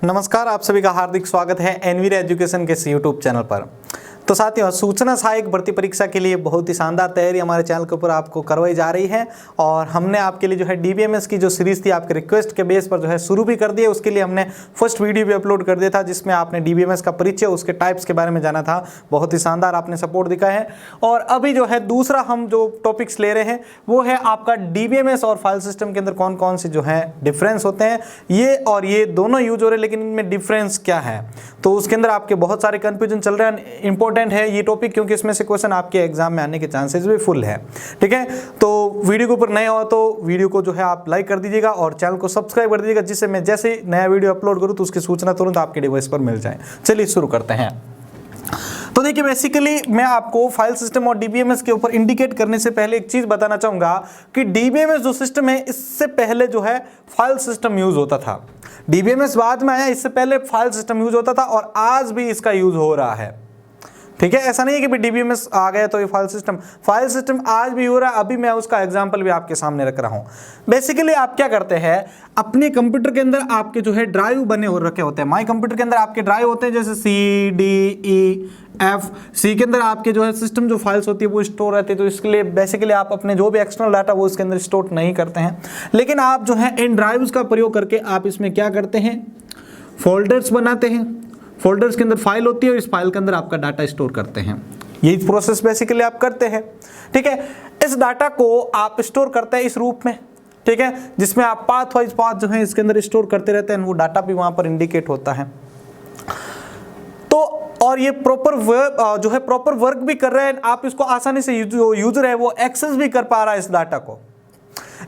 नमस्कार, आप सभी का हार्दिक स्वागत है एनवीर एजुकेशन के इस यूट्यूब चैनल पर। तो साथियों, सूचना सहायक भर्ती परीक्षा के लिए बहुत ही शानदार तैयारी हमारे चैनल के ऊपर आपको करवाई जा रही है और हमने आपके लिए जो है डीबीएमएस की जो सीरीज थी आपके रिक्वेस्ट के बेस पर जो है शुरू भी कर दी है। उसके लिए हमने फर्स्ट वीडियो भी अपलोड कर दिया था जिसमें आपने डीबीएमएस का परिचय, उसके टाइप्स के बारे में जाना था। बहुत ही शानदार आपने सपोर्ट दिखाया है। और अभी जो है दूसरा हम जो टॉपिक्स ले रहे हैं वो है आपका डीबीएमएस और फाइल सिस्टम के अंदर कौन कौन से जो है डिफरेंस होते हैं। ये और ये दोनों यूज हो रहे हैं, लेकिन इनमें डिफरेंस क्या है, तो उसके अंदर आपके बहुत सारे कंफ्यूजन चल रहे हैं। इंपॉर्टेंट है ये टॉपिक क्योंकि इसमें से क्वेश्चन आपके एग्जाम में आने के चांसेस भी फुल है। ठीक है, तो वीडियो के ऊपर नए हो तो वीडियो को जो है आप लाइक कर दीजिएगा और चैनल को सब्सक्राइब कर दीजिएगा, जिससे मैं जैसे ही नया वीडियो अपलोड करूं तो उसकी सूचना तुरंत आपके डिवाइस पर मिल जाए। चलिए शुरू करते हैं। तो देखिए, बेसिकली मैं आपको फाइल सिस्टम और डीबीएमएस के ऊपर इंडिकेट करने से पहले एक चीज बताना चाहूंगा कि डीबीएमएस जो सिस्टम है इससे पहले जो है फाइल सिस्टम यूज होता था। डीबीएमएस बाद में आया, इससे पहले फाइल सिस्टम यूज होता था और आज भी इसका यूज हो रहा है। ठीक है, ऐसा नहीं है कि भाई डीबीएमएस आ गया तो ये फाइल सिस्टम आज भी हो रहा है। अभी मैं उसका एग्जांपल भी आपके सामने रख रहा हूं। बेसिकली आप क्या करते हैं, अपने कंप्यूटर के अंदर आपके जो है ड्राइव बने हो रखे होते हैं। माई कंप्यूटर के अंदर आपके ड्राइव होते हैं, जैसे सी डी ई एफ। सी के अंदर आपके जो है सिस्टम जो फाइल्स होती है वो स्टोर रहती है, तो इसके लिए बेसिकली आप अपने जो भी एक्सटर्नल डाटा वो इसके अंदर स्टोर नहीं करते हैं। लेकिन आप जो है इन ड्राइव्स का प्रयोग करके आप इसमें क्या करते हैं, फोल्डर्स बनाते हैं। फोल्डर्स के अंदर फाइल होती है और इस फाइल के अंदर आपका डाटा स्टोर करते हैं। यही प्रोसेस बेसिकली आप करते हैं। ठीक है, इस डाटा को आप स्टोर करते हैं इस रूप में। ठीक है, जिसमें आप पाथ वाइज पाथ जो है इसके अंदर स्टोर करते रहते हैं, वो डाटा भी वहां पर इंडिकेट होता है। तो और ये प्रॉपर वर्क भी कर रहे हैं। आप इसको आसानी से यूजर है वो एक्सेस भी कर पा रहा है इस डाटा को।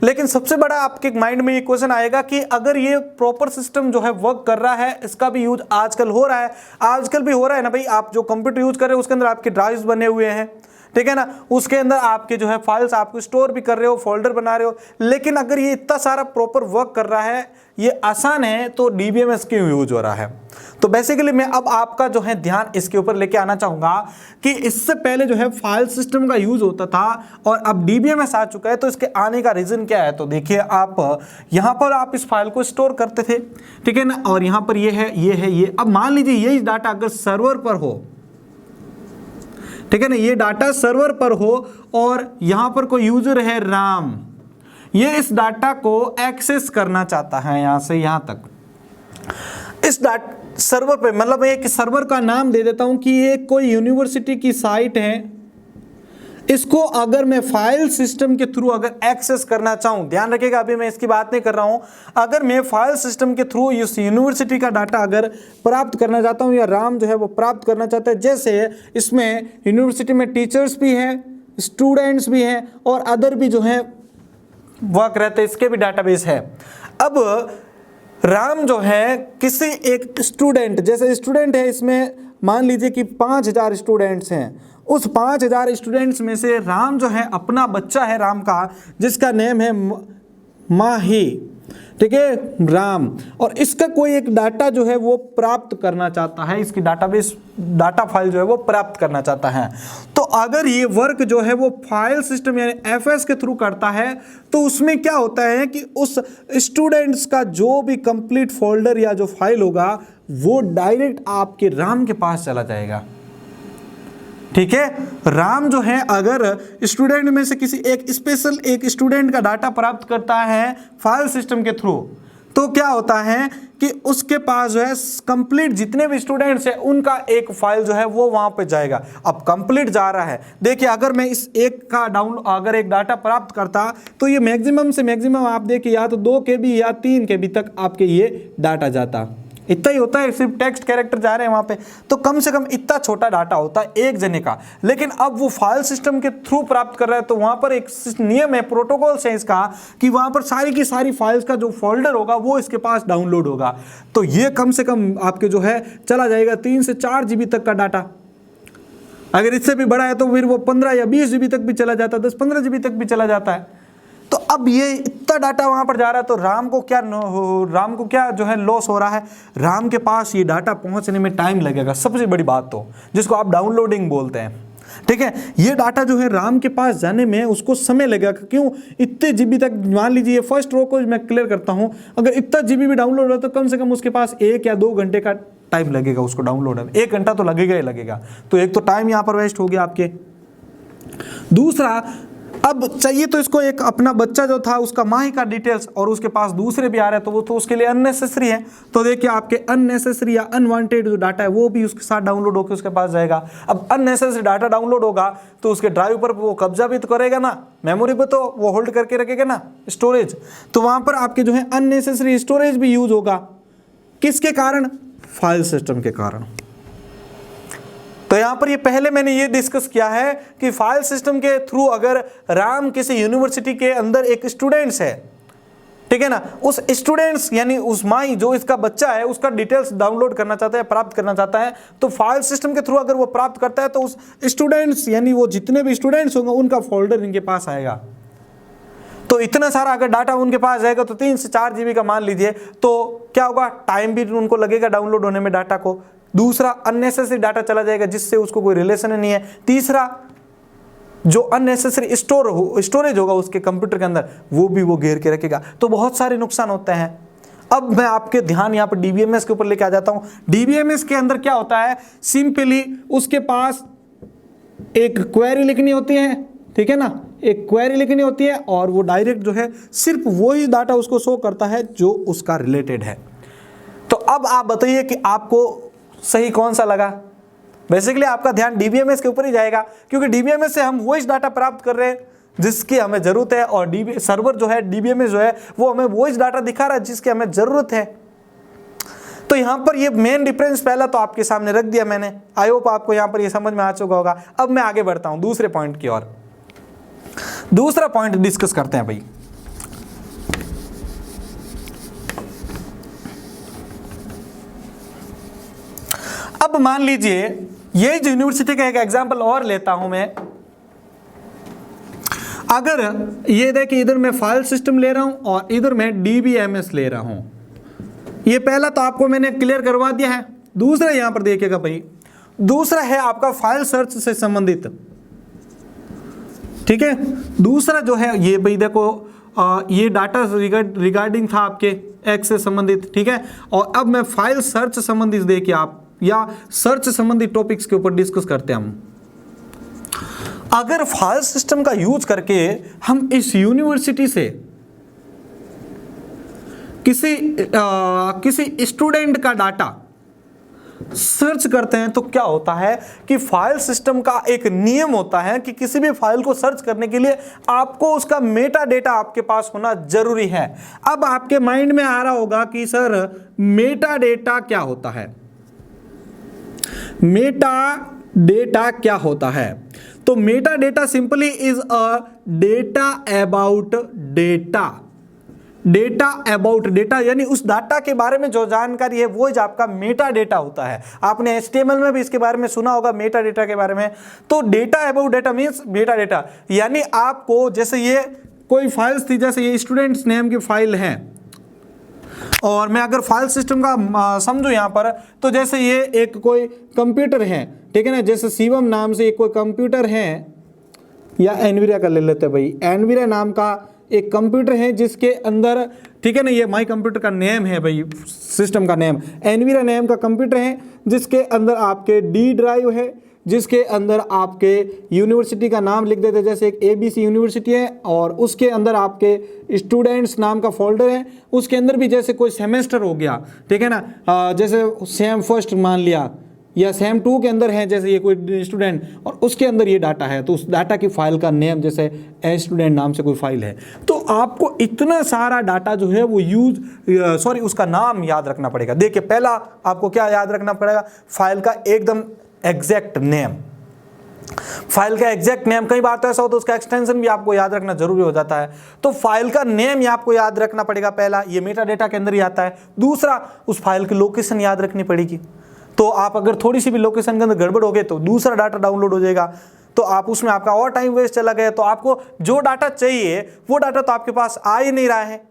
लेकिन सबसे बड़ा आपके माइंड में ये क्वेश्चन आएगा कि अगर ये प्रॉपर सिस्टम जो है वर्क कर रहा है, इसका भी यूज आजकल हो रहा है। आजकल भी हो रहा है ना भाई, आप जो कंप्यूटर यूज कर रहे हो उसके अंदर आपके ड्राइव्स बने हुए हैं। ठीक है ना, उसके अंदर आपके जो है फाइल्स आपको स्टोर भी कर रहे हो, फोल्डर बना रहे हो। लेकिन अगर ये इतना सारा प्रॉपर वर्क कर रहा है, ये आसान है, तो डीबीएमएस क्यों यूज हो रहा है। तो बेसिकली मैं अब आपका जो है ध्यान इसके ऊपर लेके आना चाहूंगा कि इससे पहले जो है फाइल सिस्टम का यूज होता था और अब डीबीएमएस आ चुका है, तो इसके आने का रीजन क्या है। तो देखिए, आप यहां पर आप इस फाइल को स्टोर करते थे, ठीक है ना, और यहां पर ये अब मान लीजिए यही डाटा अगर सर्वर पर हो, ठीक है ना, ये डाटा सर्वर पर हो और यहां पर कोई यूजर है राम, ये इस डाटा को एक्सेस करना चाहता है यहां से यहां तक। इस सर्वर पे, मतलब एक सर्वर का नाम दे देता हूं कि ये कोई यूनिवर्सिटी की साइट है। इसको अगर मैं फाइल सिस्टम के थ्रू अगर एक्सेस करना चाहूं, ध्यान रखिएगा अभी मैं इसकी बात नहीं कर रहा हूं, अगर मैं फाइल सिस्टम के थ्रू इस यूनिवर्सिटी का डाटा अगर प्राप्त करना चाहता हूं या राम जो है वो प्राप्त करना चाहता है, जैसे इसमें यूनिवर्सिटी में टीचर्स भी हैं, स्टूडेंट्स भी हैं और अदर भी जो है वर्क रहते हैं, इसके भी डाटाबेस है। अब राम जो है किसी एक स्टूडेंट, जैसे स्टूडेंट है, इसमें मान लीजिए कि 5000 स्टूडेंट्स हैं। उस 5000 स्टूडेंट्स में से राम जो है अपना बच्चा है राम का, जिसका नेम है माही, ठीक है, राम, और इसका कोई एक डाटा जो है वो प्राप्त करना चाहता है, इसकी डाटाबेस डाटा फाइल जो है वो प्राप्त करना चाहता है। तो अगर ये वर्क जो है वो फाइल सिस्टम यानी एफएस के थ्रू करता है, तो उसमें क्या होता है कि उस स्टूडेंट्स का जो भी कंप्लीट फोल्डर या जो फाइल होगा वो डायरेक्ट आपके राम के पास चला जाएगा। ठीक है, राम जो है अगर स्टूडेंट में से किसी एक स्पेशल एक स्टूडेंट का डाटा प्राप्त करता है फाइल सिस्टम के थ्रू, तो क्या होता है कि उसके पास जो है कंप्लीट जितने भी स्टूडेंट्स हैं उनका एक फाइल जो है वो वहां पे जाएगा। अब कंप्लीट जा रहा है, देखिए अगर मैं इस एक का अगर एक डाटा प्राप्त करता तो ये मैक्सिमम से मैक्सिमम आप देखिए या तो 2 KB या 3 KB तक आपके ये डाटा जाता। इतना ही होता है, सिर्फ टेक्स्ट कैरेक्टर जा रहे हैं वहां पे, तो कम से कम इतना छोटा डाटा होता है एक जने का। लेकिन अब वो फाइल सिस्टम के थ्रू प्राप्त कर रहा है, तो वहां पर एक नियम है, प्रोटोकॉल्स है इसका, कि वहां पर सारी की सारी फाइल्स का जो फोल्डर होगा वो इसके पास डाउनलोड होगा। तो ये कम से कम आपके जो है चला जाएगा 3 से 4 GB तक का डाटा। अगर इससे भी बड़ा है तो फिर वो 15 या 20 GB तक भी चला जाता है, 10-15 GB तक भी चला जाता है। तो अब ये इतना डाटा वहां पर जा रहा है, तो राम को क्या जो है लॉस हो रहा है, राम के पास ये डाटा पहुंचने में टाइम लगेगा। सबसे बड़ी बात तो जिसको आप डाउनलोडिंग बोलते हैं, ठीक है। ये डाटा जो है राम के पास जाने में उसको समय लगेगा, क्यों, इतने जीबी तक, मान लीजिए फर्स्ट रो को मैं क्लियर करता हूं, अगर इतना जीबी भी डाउनलोड हो तो कम से कम उसके पास 1 या 2 घंटे का टाइम लगेगा उसको डाउनलोड में, 1 घंटा तो लगेगा ही लगेगा। तो एक तो टाइम यहां पर वेस्ट हो गया आपके। दूसरा, अब चाहिए तो इसको एक अपना बच्चा जो था उसका माँ ही का डिटेल्स, और उसके पास दूसरे भी आ रहे हैं तो वो तो उसके लिए अननेसेसरी है। तो देखिए आपके अननेसेसरी या अनवांटेड जो डाटा है वो भी उसके साथ डाउनलोड होकर उसके पास जाएगा। अब अननेसेसरी डाटा डाउनलोड होगा तो उसके ड्राइव पर वो कब्जा भी तो करेगा ना, मेमोरी पे तो वो होल्ड करके रखेगा ना स्टोरेज, तो वहां पर आपके जो है अननेसेसरी स्टोरेज भी यूज होगा। किसके कारण? फाइल सिस्टम के कारण। तो यहां पर ये पहले मैंने ये डिस्कस किया है कि फाइल सिस्टम के थ्रू अगर राम किसी यूनिवर्सिटी के अंदर एक स्टूडेंट्स है, ठीक है ना, उस स्टूडेंट्स यानी उस माई जो इसका बच्चा है उसका डिटेल्स डाउनलोड करना चाहता है, प्राप्त करना चाहता है, तो फाइल सिस्टम के थ्रू अगर वो प्राप्त करता है तो उस स्टूडेंट्स यानी वो जितने भी स्टूडेंट्स होंगे उनका फोल्डर इनके पास आएगा। तो इतना सारा अगर डाटा उनके पास जाएगा तो 3 से 4 जीबी का मान लीजिए, तो क्या होगा, टाइम भी उनको लगेगा डाउनलोड होने में डाटा को। दूसरा, अननेसेसरी डाटा चला जाएगा जिससे उसको कोई रिलेशन नहीं है। तीसरा, जो अननेसेसरी स्टोरेज होगा उसके कंप्यूटर के अंदर वो भी वो घेर के रखेगा। तो बहुत सारे नुकसान होते हैं। अब मैं आपके ध्यान यहाँ पर डीबीएमएस के ऊपर लेके आ जाता हूँ। डीबीएमएस के अंदर क्या होता है, सिंपली उसके पास एक क्वेरी लिखनी होती है, ठीक है ना, एक क्वेरी लिखनी होती है और वो डायरेक्ट जो है सिर्फ वही डाटा उसको शो करता है जो उसका रिलेटेड है। तो अब आप बताइए कि आपको सही कौन सा लगा। बेसिकली आपका ध्यान डीबीएमएस के ऊपर ही जाएगा, क्योंकि डीबीएमएस से हम वॉइस डाटा प्राप्त कर रहे हैं जिसकी हमें जरूरत है, और सर्वर जो है डीबीएमएस जो है वो हमें वॉइस डाटा दिखा रहा है जिसकी हमें जरूरत है। तो यहां पर ये मेन डिफरेंस पहला तो आपके सामने रख दिया मैंने। आई होप आपको यहां पर ये समझ में आ चुका होगा। अब मैं आगे बढ़ता हूं दूसरे पॉइंट की ओर। दूसरा पॉइंट डिस्कस करते हैं भाई। अब मान लीजिए ये यूनिवर्सिटी का एक एग्जांपल और लेता हूं मैं। अगर ये देखिए इधर मैं फाइल सिस्टम ले रहा हूं और इधर मैं डीबीएमएस ले रहा हूं। ये पहला तो आपको मैंने क्लियर करवा दिया है। दूसरा यहां पर देखिएगा भाई, दूसरा है आपका फाइल सर्च से संबंधित, ठीक है। दूसरा जो है ये भाई देखो, ये डाटा रिगार्डिंग था आपके एक्स से संबंधित, ठीक है। और अब मैं फाइल सर्च संबंधित देखिए आप, या सर्च संबंधित टॉपिक्स के ऊपर डिस्कस करते हैं हम। अगर फाइल सिस्टम का यूज करके हम इस यूनिवर्सिटी से किसी स्टूडेंट का डाटा सर्च करते हैं तो क्या होता है कि फाइल सिस्टम का एक नियम होता है कि किसी भी फाइल को सर्च करने के लिए आपको उसका मेटा डेटा आपके पास होना जरूरी है। अब आपके माइंड में आ रहा होगा कि सर मेटा डेटा क्या होता है, मेटा डेटा क्या होता है। तो Meta data simply is a data about data. Data about data यानी उस डाटा के बारे में जो जानकारी है वो आपका मेटा डेटा होता है। आपने HTML में भी इसके बारे में सुना होगा मेटा डेटा के बारे में। तो data about data means Meta data, यानी आपको जैसे ये कोई फाइल्स थी, जैसे ये स्टूडेंट्स नेम की फाइल है, और मैं अगर फाइल सिस्टम का समझो यहाँ पर, तो जैसे ये एक कोई कंप्यूटर है, ठीक है ना, जैसे शिवम नाम से एक कोई कंप्यूटर है, या एनवीरा का ले लेते हैं भाई, एनवीरा नाम का एक कंप्यूटर है जिसके अंदर, ठीक है ना, ये माई कंप्यूटर का नेम है भाई, सिस्टम का नेम एनवीरा नेम का कंप्यूटर है जिसके अंदर आपके डी ड्राइव है, जिसके अंदर आपके यूनिवर्सिटी का नाम लिख देते, जैसे एक ABC यूनिवर्सिटी है और उसके अंदर आपके स्टूडेंट्स नाम का फोल्डर है, उसके अंदर भी जैसे कोई सेमेस्टर हो गया, ठीक है ना, जैसे सेम फर्स्ट मान लिया, या सेम 2 के अंदर है जैसे ये कोई स्टूडेंट, और उसके अंदर ये डाटा है, तो उस डाटा की फाइल का नेम जैसे स्टूडेंट नाम से कोई फाइल है। तो आपको इतना सारा डाटा जो है वो उसका नाम याद रखना पड़ेगा। देखिए पहला आपको क्या याद रखना पड़ेगा, फाइल का एकदम एग्जैक्ट नेम। फाइल का एग्जैक्ट नेम, कई बार तो ऐसा होता है उसका एक्सटेंशन भी आपको याद रखना जरूरी हो जाता है। तो फाइल का नेम ही आपको याद रखना पड़ेगा पहला, ये मेटा डेटा के अंदर ही आता है। दूसरा, उस फाइल की लोकेशन याद रखनी पड़ेगी। तो आप अगर थोड़ी सी भी लोकेशन के अंदर गड़बड़ हो गई तो दूसरा डाटा डाउनलोड हो जाएगा, तो आप उसमें आपका और टाइम वेस्ट चला गया। तो आपको जो डाटा चाहिए वो डाटा तो आपके पास आ ही नहीं रहा है,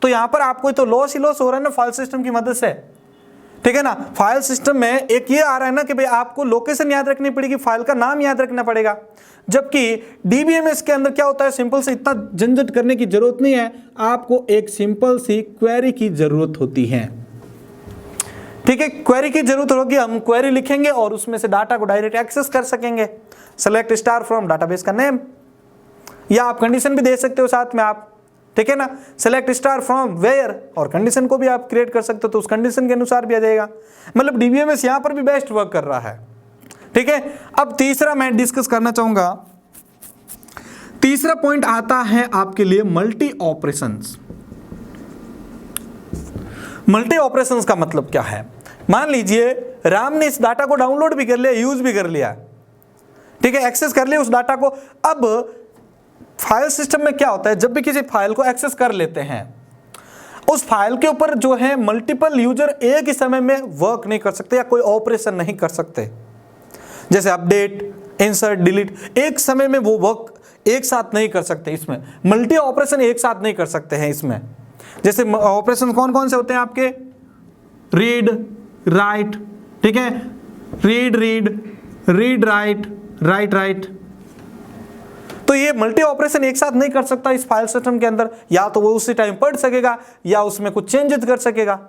तो यहां पर आपको तो लॉस ही लॉस हो रहा है ना फाइल सिस्टम की मदद से। ठीक है ना। फाइल सिस्टम में एक ये आ रहा है ना कि भाई आपको लोकेशन याद रखनी पड़ेगी, फाइल का नाम याद रखना पड़ेगा, जबकि डीबीएमएस के अंदर क्या होता है, सिंपल से इतना झंझट करने की जरूरत नहीं है, आपको एक सिंपल सी क्वेरी की जरूरत होती है। ठीक है, क्वेरी की जरूरत होगी, हम क्वेरी लिखेंगे और उसमें से डाटा को डायरेक्ट एक्सेस कर सकेंगे। सेलेक्ट स्टार फ्रॉम डाटाबेस का नेम, या आप कंडीशन भी दे सकते हो साथ में आप, ठीक है ना। सेलेक्ट स्टार फ्रॉम वेयर, और कंडीशन को भी आप क्रिएट कर सकते हो, तो उस कंडीशन के अनुसार भी आ जाएगा। मतलब डीबीएमएस यहां पर भी बेस्ट वर्क कर रहा है। ठीक है, अब तीसरा मैं डिस्कस करना चाहूंगा, तीसरा पॉइंट आता है आपके लिए मल्टी ऑपरेशंस। मल्टी ऑपरेशंस का मतलब क्या है, मान लीजिए राम ने इस डाटा को डाउनलोड भी कर लिया, यूज भी कर लिया, ठीक है, एक्सेस कर लिया उस डाटा को। अब फाइल सिस्टम में क्या होता है, जब भी किसी फाइल को एक्सेस कर लेते हैं, उस फाइल के ऊपर जो है मल्टीपल यूजर एक ही समय में वर्क नहीं कर सकते या कोई ऑपरेशन नहीं कर सकते। जैसे अपडेट, इंसर्ट, डिलीट, एक समय में वो वर्क एक साथ नहीं कर सकते। इसमें मल्टी ऑपरेशन एक साथ नहीं कर सकते हैं इसमें। जैसे ऑपरेशन कौन कौन से होते हैं आपके, रीड राइट, ठीक है, read read, read write, right right. तो ये मल्टी ऑपरेशन एक साथ नहीं कर सकता इस फाइल सिस्टम के अंदर, या तो वो उसी टाइम पढ़ सकेगा, या उसमें कुछ चेंजेस कर सकेगा,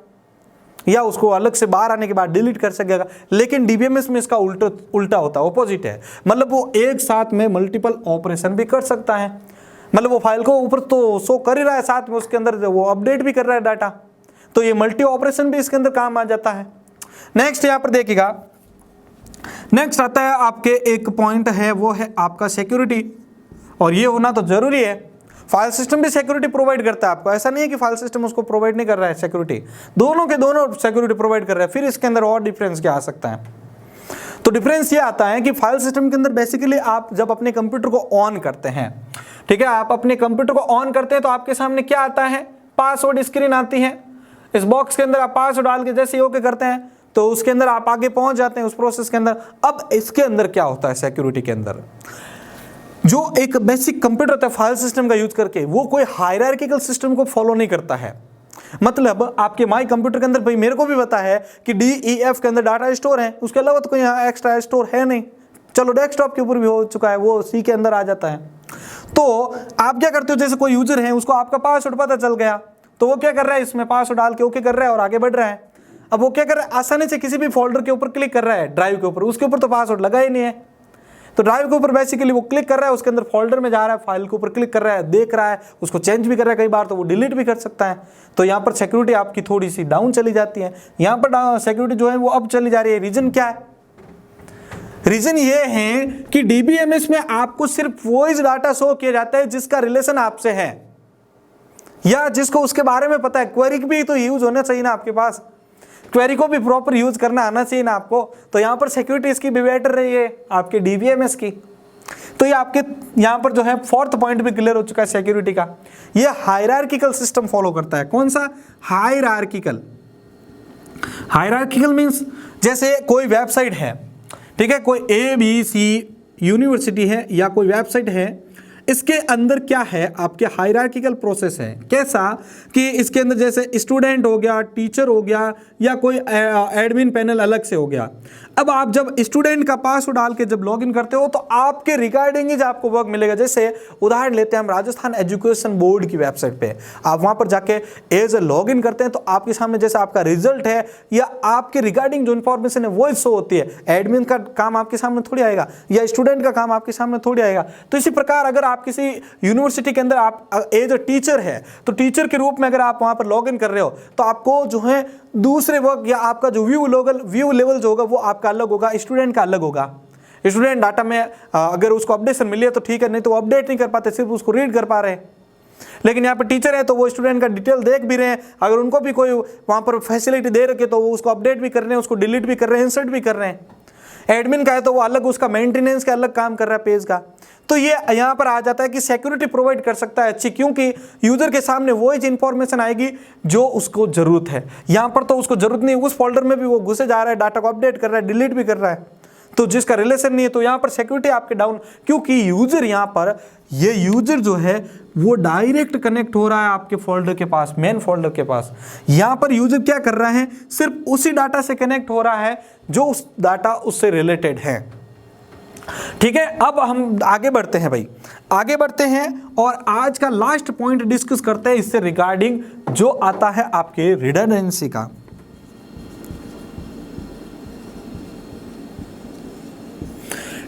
या उसको अलग से बाहर आने के बाद डिलीट कर सकेगा। लेकिन डीबीएमएस में इसका उल्टा होता है, ऑपोजिट है। मतलब वो एक साथ में मल्टीपल ऑपरेशन भी कर सकता है। मतलब वो फाइल को ऊपर तो शो कर ही रहा है, साथ में उसके अंदर वो अपडेट भी कर रहा है डाटा, तो ये मल्टी ऑपरेशन भी इसके अंदर काम आ जाता है। नेक्स्ट यहाँ पर देखिएगा, नेक्स्ट आता है आपके एक पॉइंट है, वो है आपका सिक्योरिटी, और ये होना तो जरूरी है। फाइल सिस्टम भी सिक्योरिटी प्रोवाइड करता है आपको, ऐसा नहीं है कि फाइल सिस्टम उसको प्रोवाइड नहीं कर रहा है सिक्योरिटी, दोनों के दोनों सिक्योरिटी प्रोवाइड कर रहा है। फिर इसके अंदर और डिफरेंस क्या आ सकता है, तो डिफरेंस ये आता है कि फाइल सिस्टम के अंदर बेसिकली आप जब अपने कंप्यूटर को ऑन करते हैं, ठीक है, आप अपने कंप्यूटर को ऑन करते हैं तो आपके सामने क्या आता है, पासवर्ड स्क्रीन आती है। इस बॉक्स के अंदर आप पासवर्ड डाल के जैसे ओके करते हैं तो उसके अंदर आप आगे पहुंच जाते हैं उस प्रोसेस के अंदर। अब इसके अंदर क्या होता है, सिक्योरिटी के अंदर जो एक बेसिक कंप्यूटर होता है फाइल सिस्टम का यूज करके, वो कोई हायरार्किकल सिस्टम को फॉलो नहीं करता है। मतलब आपके माई कंप्यूटर के अंदर भाई मेरे को भी पता है कि DEF के अंदर डाटा स्टोर है, उसके अलावा तो कोई यहाँ एक्स्ट्रा स्टोर है नहीं। चलो डेस्कटॉप के ऊपर भी हो चुका है, वो C के अंदर आ जाता है। तो आप क्या करते हो, जैसे कोई यूजर है उसको आपका पासवर्ड पता चल गया, तो वो क्या कर रहा है, इसमें पासवर्ड डाल के ओके कर रहा है और आगे बढ़ रहा है। अब वो क्या कर रहा है, आसानी से किसी भी फोल्डर के ऊपर क्लिक कर रहा है, ड्राइव के ऊपर, उसके ऊपर तो पासवर्ड लगा ही नहीं है, तो ड्राइव के ऊपर बेसिकली वो क्लिक कर रहा है, उसके अंदर फोल्डर में जा रहा है, फाइल के ऊपर क्लिक कर रहा है, देख रहा है, उसको चेंज भी कर रहा है, कई बार तो वो डिलीट भी कर सकता है। तो यहाँ पर सिक्योरिटी आपकी थोड़ी सी डाउन चली जाती है। यहाँ पर सिक्योरिटी जो है वो अब चली जा रही है। रीजन क्या है, रीजन ये है कि डीबीएमएस में आपको सिर्फ वो इस डाटा शो किया जाता है जिसका रिलेशन आपसे है या जिसको उसके बारे में पता है। क्वेरी भी तो यूज होना चाहिए ना आपके पास, क्वेरी को भी प्रॉपर यूज करना आना चाहिए ना आपको। तो यहाँ पर सिक्योरिटी इसकी भी बेटर रही है आपके डीबीएमएस की। तो ये आपके यहाँ पर जो है फोर्थ पॉइंट भी क्लियर हो चुका है सिक्योरिटी का। ये हायरार्किकल सिस्टम फॉलो करता है। कौन सा, हायरार्किकल। हायरार्किकल मींस जैसे कोई वेबसाइट है, ठीक है, कोई ABC यूनिवर्सिटी है या कोई वेबसाइट है, इसके अंदर क्या है, आपके हायरार्किकल प्रोसेस है। कैसा कि इसके अंदर जैसे स्टूडेंट हो गया, टीचर हो गया, या कोई एडमिन पैनल अलग से हो गया। अब आप जब स्टूडेंट का पासवर्ड डाल के जब लॉगिन करते हो तो आपके रिगार्डिंग ही आपको वर्क मिलेगा। जैसे उदाहरण लेते हैं हम राजस्थान एजुकेशन बोर्ड की वेबसाइट पे, आप वहां पर जाके एज ए लॉगिन करते हैं तो आपके सामने जैसे आपका रिजल्ट है या आपके रिगार्डिंग जो इन्फॉर्मेशन है वो शो होती है। एडमिन का काम आपके सामने थोड़ी आएगा या स्टूडेंट का काम आपके सामने थोड़ी आएगा। तो इसी प्रकार अगर आप किसी यूनिवर्सिटी के अंदर आप एज ए टीचर है तो टीचर के रूप में अगर आप वहां पर लॉगिन कर रहे हो तो आपको जो है दूसरे वर्क या आपका जो व्यू लेवल जो होगा वो आपका अलग होगा, स्टूडेंट का अलग होगा। स्टूडेंट डाटा में अगर उसको अपडेशन मिली है तो ठीक है, नहीं तो वो अपडेट नहीं कर पाते, सिर्फ उसको रीड कर पा रहे हैं। लेकिन यहाँ पर टीचर है तो वो स्टूडेंट का डिटेल देख भी रहे हैं, अगर उनको भी कोई वहां पर फैसिलिटी दे रखे तो वो उसको अपडेट भी कर रहे हैं, उसको डिलीट भी कर रहे हैं, इंसर्ट भी कर रहे हैं। एडमिन का है तो वो अलग उसका मेंटेनेंस का अलग काम कर रहा है पेज का। तो ये यहाँ पर आ जाता है कि सिक्योरिटी प्रोवाइड कर सकता है अच्छी, क्योंकि यूजर के सामने वो ही इंफॉर्मेशन आएगी जो उसको जरूरत है। यहाँ पर तो उसको जरूरत नहीं, उस फोल्डर में भी वो घुसे जा रहा है, डाटा को अपडेट कर रहा है, डिलीट भी कर रहा है। तो जिसका रिलेशन नहीं है तो यहाँ पर सिक्योरिटी आपके डाउन, क्योंकि यूजर यहाँ पर ये यूजर जो है वो डायरेक्ट कनेक्ट हो रहा है आपके फोल्डर के पास, मेन फोल्डर के पास। यहाँ पर यूजर क्या कर रहा है, सिर्फ उसी डाटा से कनेक्ट हो रहा है जो उस डाटा उससे रिलेटेड है। ठीक है, अब हम आगे बढ़ते हैं भाई, आगे बढ़ते हैं और आज का लास्ट पॉइंट डिस्कस करते हैं इससे रिगार्डिंग, जो आता है आपके रिडंडेंसी का।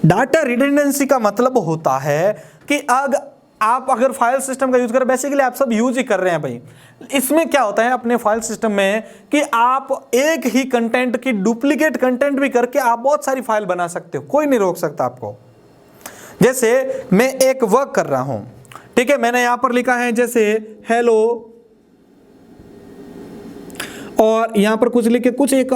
डाटा रिडंडेंसी का मतलब होता है कि आप अगर फाइल सिस्टम का यूज करें, बेसिकली आप सब यूज ही कर रहे हैं भाई। इसमें क्या होता है अपने फाइल सिस्टम में कि आप एक ही कंटेंट की डुप्लीकेट कंटेंट भी करके आप बहुत सारी फाइल बना सकते हो, कोई नहीं रोक सकता आपको। जैसे मैं एक वर्क कर रहा हूं, ठीक है, मैंने यहां पर लिखा है जैसे हेलो, और यहां पर कुछ लिखे, कुछ एक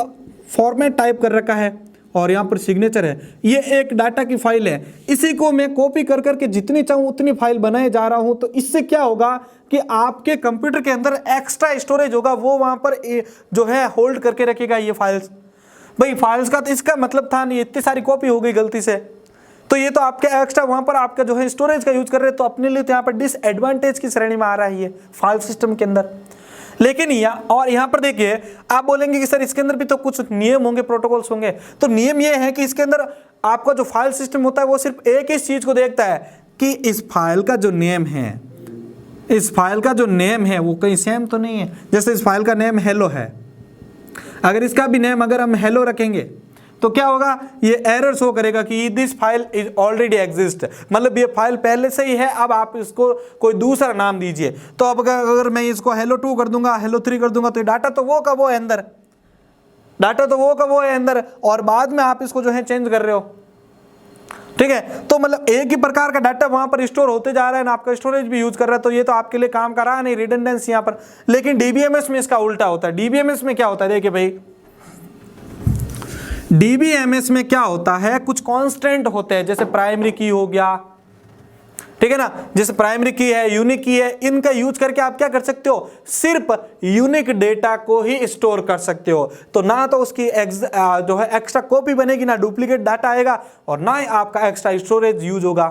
फॉर्मेट टाइप कर रखा है और यहां पर सिग्नेचर है। ये एक डाटा की फाइल है, इसी को मैं कॉपी कर करके जितनी चाहूं उतनी फाइल बनाए जा रहा हूं। तो इससे क्या होगा कि आपके कंप्यूटर के अंदर एक्स्ट्रा स्टोरेज होगा, वो वहां पर जो है होल्ड करके रखेगा ये फाइल्स। भाई फाइल्स का तो इसका मतलब था नहीं, इतनी सारी कॉपी हो गई गलती से, तो ये तो आपके एक्स्ट्रा वहां पर आपका जो है स्टोरेज का यूज कर रहे हैं, तो अपने लिए तो यहाँ पर डिसएडवांटेज की श्रेणी में आ रहा है ये फाइल सिस्टम के अंदर। लेकिन यहाँ पर देखिए, आप बोलेंगे कि सर इसके अंदर भी तो कुछ नियम होंगे, प्रोटोकॉल्स होंगे। तो नियम ये है कि इसके अंदर आपका जो फाइल सिस्टम होता है वो सिर्फ एक ही चीज को देखता है कि इस फाइल का जो नेम है, इस फाइल का जो नेम है वो कहीं सेम तो नहीं है। जैसे इस फाइल का नेम हेलो है, अगर इसका भी नेम अगर हम हेलो रखेंगे तो क्या होगा, ये एरर शो करेगा कि this file is already exist, मतलब ये फाइल पहले से ही है, अब आप इसको कोई दूसरा नाम दीजिए। तो अब अगर मैं इसको हेलो 2 कर दूंगा, हेलो 3 कर दूंगा, तो डाटा तो वो का वो है अंदर, डाटा तो वो का वो है अंदर, और बाद में आप इसको जो है चेंज कर रहे हो। ठीक है, तो मतलब एक ही प्रकार का डाटा वहां पर स्टोर होते जा रहा है ना, आपका स्टोरेज भी यूज कर रहा है, तो ये तो आपके लिए काम कर रहा है नहीं, रिडंडेंसी यहाँ पर। लेकिन डीबीएमएस में इसका उल्टा होता है। डीबीएमएस में क्या होता है, देखिए भाई, डीबीएमएस में क्या होता है, कुछ कांस्टेंट होते हैं, जैसे प्राइमरी की हो गया, ठीक है ना, जैसे प्राइमरी की है, यूनिक की है, इनका यूज करके आप क्या कर सकते हो, सिर्फ यूनिक डेटा को ही स्टोर कर सकते हो। तो ना तो उसकी जो है एक्स्ट्रा कॉपी बनेगी, ना डुप्लीकेट डाटा आएगा, और ना ही आपका एक्स्ट्रा स्टोरेज यूज होगा।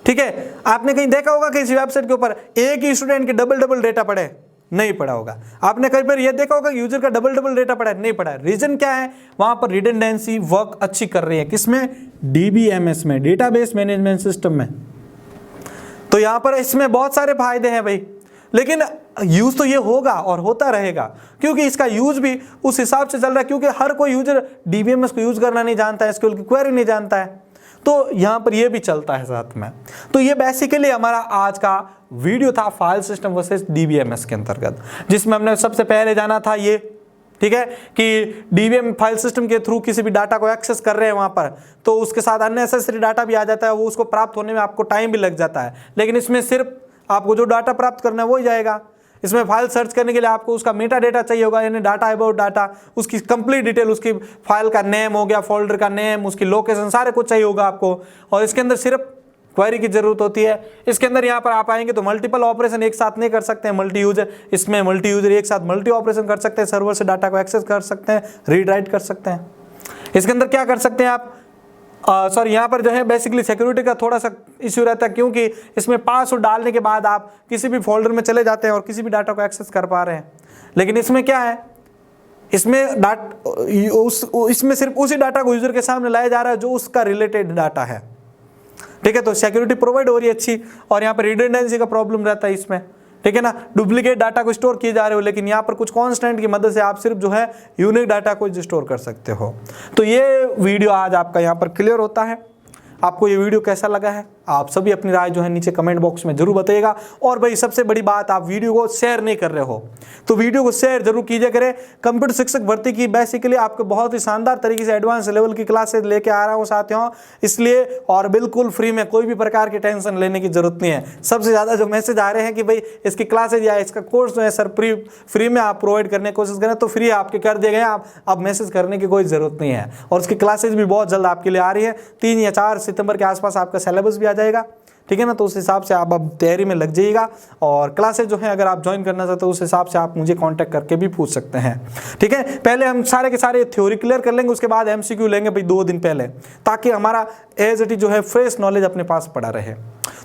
ठीक है, आपने कहीं देखा होगा किसी वेबसाइट के ऊपर एक ही स्टूडेंट के डबल डेटा पड़े, नहीं पड़ा होगा। आपने कई बार ये देखा होगा यूजर का डबल डेटा पड़ा है, नहीं पड़ा है। रीजन क्या है, वहां पर रिडंडेंसी वर्क अच्छी कर रही है, किसमें, डीबीएमएस में, डेटाबेस मैनेजमेंट सिस्टम में। तो यहां पर इसमें बहुत सारे फायदे हैं भाई, लेकिन यूज तो ये होगा और होता रहेगा, क्योंकि इसका यूज भी उस हिसाब से चल रहा है, क्योंकि हर कोई यूजर डीबीएमएस को यूज करना नहीं जानता है, एसक्यूएल की क्वेरी नहीं जानता है, तो यहां पर ये भी चलता है साथ में। तो ये बेसिकली हमारा आज का वीडियो था फाइल सिस्टम वर्सेस डीबीएमएस के अंतर्गत, जिसमें हमने सबसे पहले जाना था ये, ठीक है, कि डीबीएम फाइल सिस्टम के थ्रू किसी भी डाटा को एक्सेस कर रहे हैं वहां पर, तो उसके साथ अननेसेसरी डाटा भी आ जाता है, वो उसको प्राप्त होने में आपको टाइम भी लग जाता है। लेकिन इसमें सिर्फ आपको जो डाटा प्राप्त करना है वो ही जाएगा। इसमें फाइल सर्च करने के लिए आपको उसका मेटा डेटा चाहिए होगा, यानी डाटा अबाउट डाटा, उसकी कंप्लीट डिटेल, उसकी फाइल का नेम हो गया, फोल्डर का नेम, उसकी लोकेशन, सारे कुछ चाहिए होगा आपको। और इसके अंदर सिर्फ क्वेरी की जरूरत होती है। इसके अंदर यहाँ पर आप आएंगे तो मल्टीपल ऑपरेशन एक साथ नहीं कर सकते हैं मल्टी यूजर, इसमें मल्टी यूजर एक साथ मल्टी ऑपरेशन कर सकते हैं, सर्वर से डाटा को एक्सेस कर सकते हैं, रीड राइट कर सकते हैं। इसके अंदर क्या कर सकते हैं आप, सॉरी, यहाँ पर जो है बेसिकली सिक्योरिटी का थोड़ा सा इश्यू रहता है, क्योंकि इसमें पासवर्ड डालने के बाद आप किसी भी फोल्डर में चले जाते हैं और किसी भी डाटा को एक्सेस कर पा रहे हैं। लेकिन इसमें क्या है, इसमें इसमें सिर्फ उसी डाटा को यूजर के सामने लाया जा रहा है जो उसका रिलेटेड डाटा है। ठीक है, तो सिक्योरिटी प्रोवाइड हो रही है अच्छी, और यहाँ पर रिडंडेंसी का प्रॉब्लम रहता है इसमें, ठीक है ना, डुप्लीकेट डाटा को स्टोर किए जा रहे हो, लेकिन यहाँ पर कुछ कांस्टेंट की मदद से आप सिर्फ जो है यूनिक डाटा को स्टोर कर सकते हो। तो ये वीडियो आज आपका यहाँ पर क्लियर होता है। आपको ये वीडियो कैसा लगा है, आप सभी अपनी राय जो है नीचे कमेंट बॉक्स में जरूर बताइएगा। और भाई सबसे बड़ी बात, आप वीडियो को शेयर नहीं कर रहे हो तो वीडियो को शेयर जरूर कीजिए करें। कंप्यूटर शिक्षक भर्ती की बेसिकली आपको बहुत ही शानदार तरीके से एडवांस लेवल की क्लासेस लेके आ रहा हूँ साथियों, इसलिए, और बिल्कुल फ्री में, कोई भी प्रकार की टेंशन लेने की जरूरत नहीं है। सबसे ज़्यादा जो मैसेज आ रहे हैं कि भाई इसकी क्लासेज या इसका कोर्स जो है सर फ्री में आप प्रोवाइड करने की कोशिश करें, तो फ्री आपके कर दिए गए, आप अब मैसेज करने की कोई ज़रूरत नहीं है। और उसकी क्लासेज भी बहुत जल्द आपके लिए आ रही है, 3 या 4 सितंबर के आसपास आपका सिलेबस भी आ जाएगा। ठीक है ना। तो उस हिसाब से आप अब तैयारी में लग जाइएगा और क्लासेज जो है अगर आप ज्वाइन करना चाहते हो उस हिसाब से आप मुझे कांटेक्ट करके भी पूछ सकते हैं, ठीक है। पहले हम सारे के सारे थ्योरी क्लियर कर लेंगे, उसके बाद एमसीक्यू लेंगे भाई 2 दिन पहले, ताकि हमारा एज इट इज जो है फ्रेश नॉलेज अपने पास पड़ा रहे।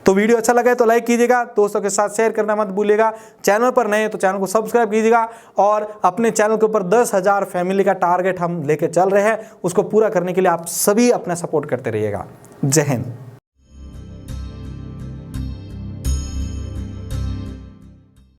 तो वीडियो अच्छा लगा है तो लाइक कीजिएगा, दोस्तों के साथ शेयर करना मत भूलिएगा। चैनल पर नए हैं तो चैनल को सब्सक्राइब कीजिएगा और अपने चैनल के ऊपर 10,000 फैमिली का टारगेट हम लेके चल रहे हैं, उसको पूरा करने के लिए आप सभी अपना सपोर्ट करते रहिएगा। जय हिंद।